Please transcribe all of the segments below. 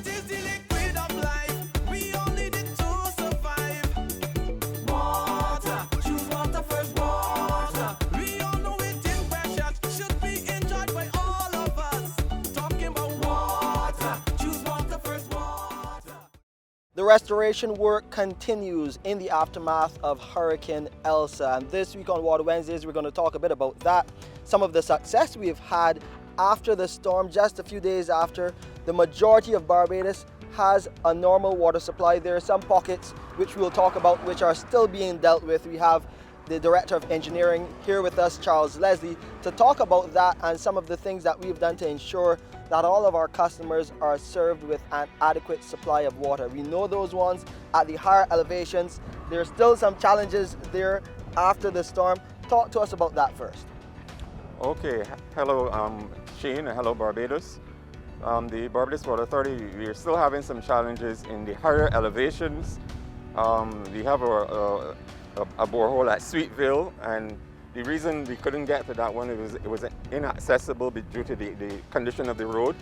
is the liquid of life. We all need it to survive. Water, choose water first. Water, we all know it is precious. Should be enjoyed by all of us. Talking about water, choose water first. Water. The restoration work continues in the aftermath of Hurricane Elsa, and this week on Water Wednesdays we're going to talk a bit about that, some of the success we've had after the storm. Just a few days after, the majority of Barbados has a normal water supply. There are some pockets which we'll talk about which are still being dealt with. We have the Director of Engineering here with us, Charles Leslie, to talk about that and some of the things that we've done to ensure that all of our customers are served with an adequate supply of water. We know those ones at the higher elevations. There are still some challenges there after the storm. Talk to us about that first. Okay, hello Shane, and hello Barbados. The Barbados Water Authority, we are still having some challenges in the higher elevations. We have a borehole at Sweetville, and the reason we couldn't get to that one, it was inaccessible due to the condition of the road.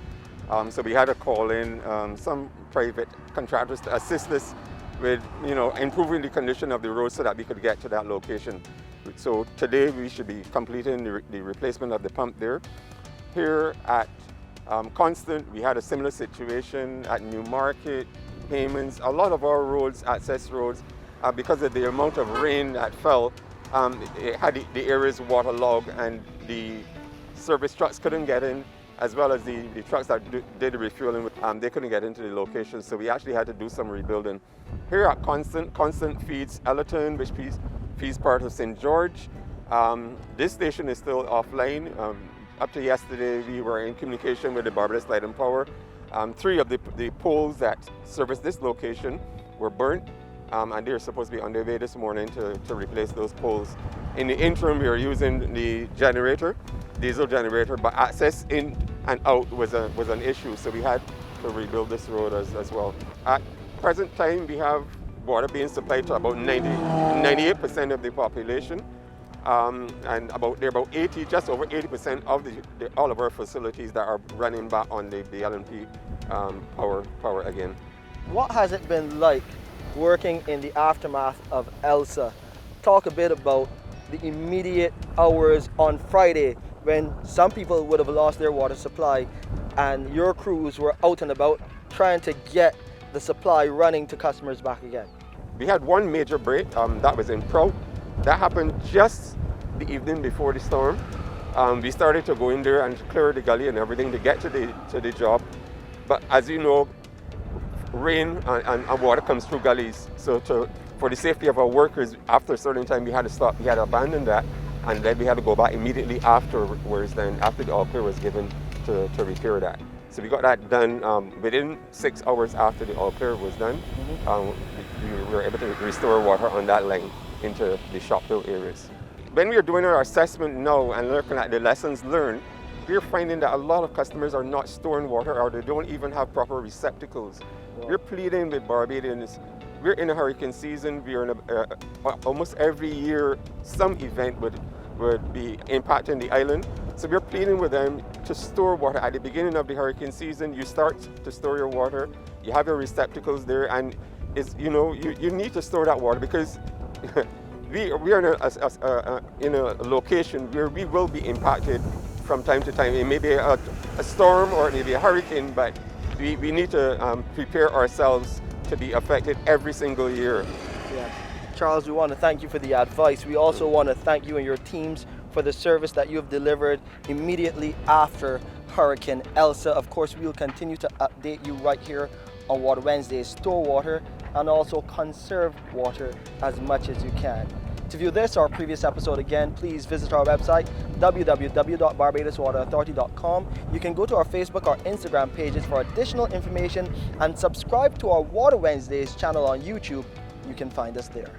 So we had to call in some private contractors to assist us with, improving the condition of the road so that we could get to that location. So today we should be completing the replacement of the pump there. Here at Constant, we had a similar situation at Newmarket, Payments. A lot of our roads, access roads, because of the amount of rain that fell, it had the areas waterlogged, and the service trucks couldn't get in, as well as the trucks that did the refueling, they couldn't get into the location. So we actually had to do some rebuilding. Here at Constant feeds Ellerton, which feeds part of St. George. This station is still offline. Up to yesterday, we were in communication with the Barbados Light and Power. 3 of the poles that service this location were burnt, and they're supposed to be on their way this morning to replace those poles. In the interim, we are using the generator, diesel generator, but access in and out was an issue, so we had to rebuild this road as well. At present time, we have water being supplied to about 98% of the population, and about 80, just over 80% of all of our facilities that are running back on the LNP power again. What has it been like working in the aftermath of Elsa? Talk a bit about the immediate hours on Friday when some people would have lost their water supply and your crews were out and about trying to get the supply running to customers back again. We had one major break, that was in Prout. That happened just the evening before the storm. We started to go in there and clear the gully and everything to get to the job. But as you know, rain and water comes through gullies. So for the safety of our workers, after a certain time we had to stop, we had to abandon that, and then we had to go back immediately afterwards, then after the all clear was given to repair that. So we got that done within 6 hours after the all clear was done. We were able to restore water on that line into the Shopville areas. When we are doing our assessment now and looking at the lessons learned, we're finding that a lot of customers are not storing water, or they don't even have proper receptacles. We're pleading with Barbadians. We're in a hurricane season. We're in almost every year some event would be impacting the island. So we're pleading with them to store water. At the beginning of the hurricane season, you start to store your water. You have your receptacles there, and you need to store that water, because we are in a location where we will be impacted from time to time. It may be a storm or it may be a hurricane, but we need to prepare ourselves to be affected every single year. Yeah. Charles, we want to thank you for the advice. We also want to thank you and your teams for the service that you have delivered immediately after Hurricane Elsa. Of course, we'll continue to update you right here on Water Wednesdays. Store water and also conserve water as much as you can. To view this or previous episode again, please visit our website, www.barbadoswaterauthority.com. You can go to our Facebook or Instagram pages for additional information and subscribe to our Water Wednesdays channel on YouTube. You can find us there.